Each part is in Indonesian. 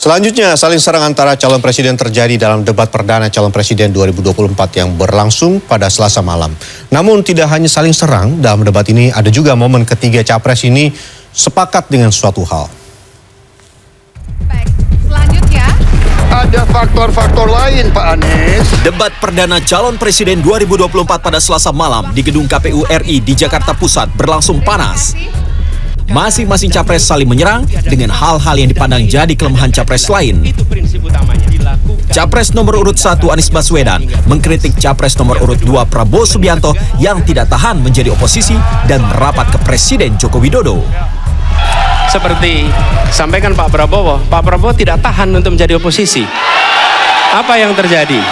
Selanjutnya, saling serang antara calon presiden terjadi dalam debat perdana calon presiden 2024 yang berlangsung pada Selasa malam. Namun tidak hanya saling serang, dalam debat ini ada juga momen ketiga capres ini sepakat dengan suatu hal. Baik, selanjutnya ada faktor-faktor lain, Pak Anies. Debat perdana calon presiden 2024 pada Selasa malam di gedung KPU RI di Jakarta Pusat berlangsung panas. Masing-masing capres saling menyerang dengan hal-hal yang dipandang jadi kelemahan capres lain. Capres nomor urut 1 Anies Baswedan mengkritik capres nomor urut 2 Prabowo Subianto yang tidak tahan menjadi oposisi dan merapat ke Presiden Joko Widodo. Seperti sampaikan Pak Prabowo tidak tahan untuk menjadi oposisi. Apa yang terjadi?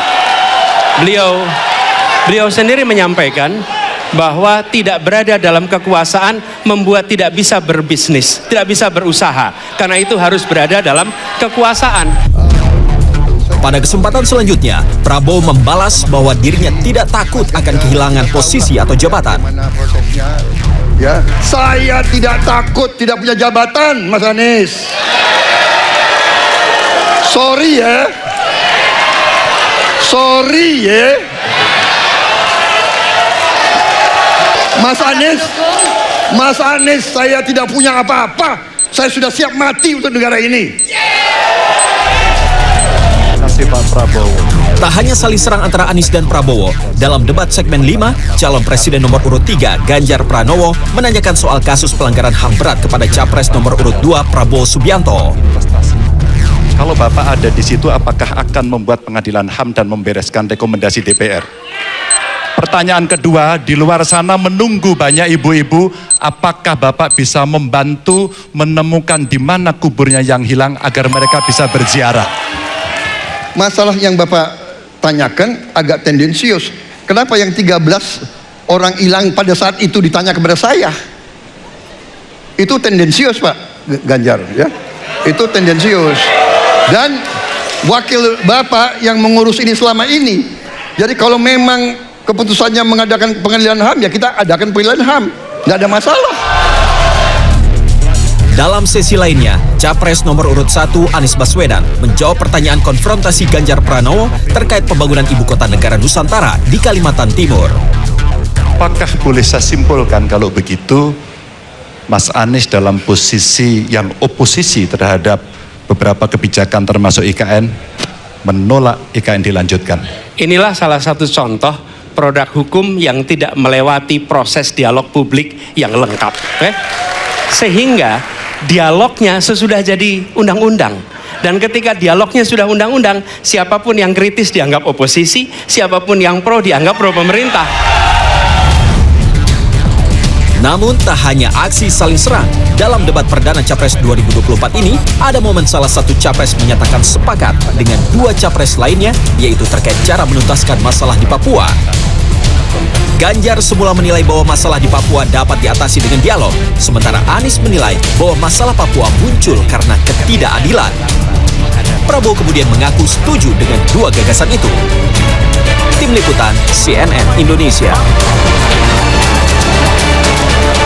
Beliau sendiri menyampaikan bahwa tidak berada dalam kekuasaan membuat tidak bisa berbisnis, tidak bisa berusaha. Karena itu harus berada dalam kekuasaan. Pada kesempatan selanjutnya, Prabowo membalas bahwa dirinya tidak takut akan kehilangan posisi atau jabatan. Ya, saya tidak takut tidak punya jabatan, Mas Anies. Sorry ya. Mas Anies, saya tidak punya apa-apa. Saya sudah siap mati untuk negara ini. Pak Prabowo. Tak hanya saling serang antara Anies dan Prabowo, dalam debat segmen 5, calon presiden nomor urut 3 Ganjar Pranowo menanyakan soal kasus pelanggaran HAM berat kepada capres nomor urut 2 Prabowo Subianto. Kalau Bapak ada di situ, apakah akan membuat pengadilan HAM dan membereskan rekomendasi DPR? Pertanyaan kedua, di luar sana menunggu banyak ibu-ibu, apakah Bapak bisa membantu menemukan di mana kuburnya yang hilang agar mereka bisa berziarah? Masalah yang Bapak tanyakan agak tendensius. Kenapa yang 13 orang hilang pada saat itu ditanya kepada saya? Itu tendensius, Pak Ganjar, ya. Itu tendensius. Dan wakil Bapak yang mengurus ini selama ini. Jadi kalau memang keputusannya mengadakan pengadilan HAM, ya kita adakan pengadilan HAM. Nggak ada masalah. Dalam sesi lainnya, capres nomor urut 1 Anies Baswedan menjawab pertanyaan konfrontasi Ganjar Pranowo terkait pembangunan ibu kota negara Nusantara di Kalimantan Timur. Apakah boleh saya simpulkan kalau begitu, Mas Anies dalam posisi yang oposisi terhadap beberapa kebijakan termasuk IKN, menolak IKN dilanjutkan? Inilah salah satu contoh produk hukum yang tidak melewati proses dialog publik yang lengkap. Sehingga dialognya sesudah jadi undang-undang. Dan ketika dialognya sudah undang-undang, siapapun yang kritis dianggap oposisi, siapapun yang pro dianggap pro pemerintah. Namun tak hanya aksi saling serang, dalam debat perdana Capres 2024 ini, ada momen salah satu capres menyatakan sepakat dengan dua capres lainnya, yaitu terkait cara menuntaskan masalah di Papua. Ganjar semula menilai bahwa masalah di Papua dapat diatasi dengan dialog, sementara Anies menilai bahwa masalah Papua muncul karena ketidakadilan. Prabowo kemudian mengaku setuju dengan dua gagasan itu. Tim Liputan CNN Indonesia.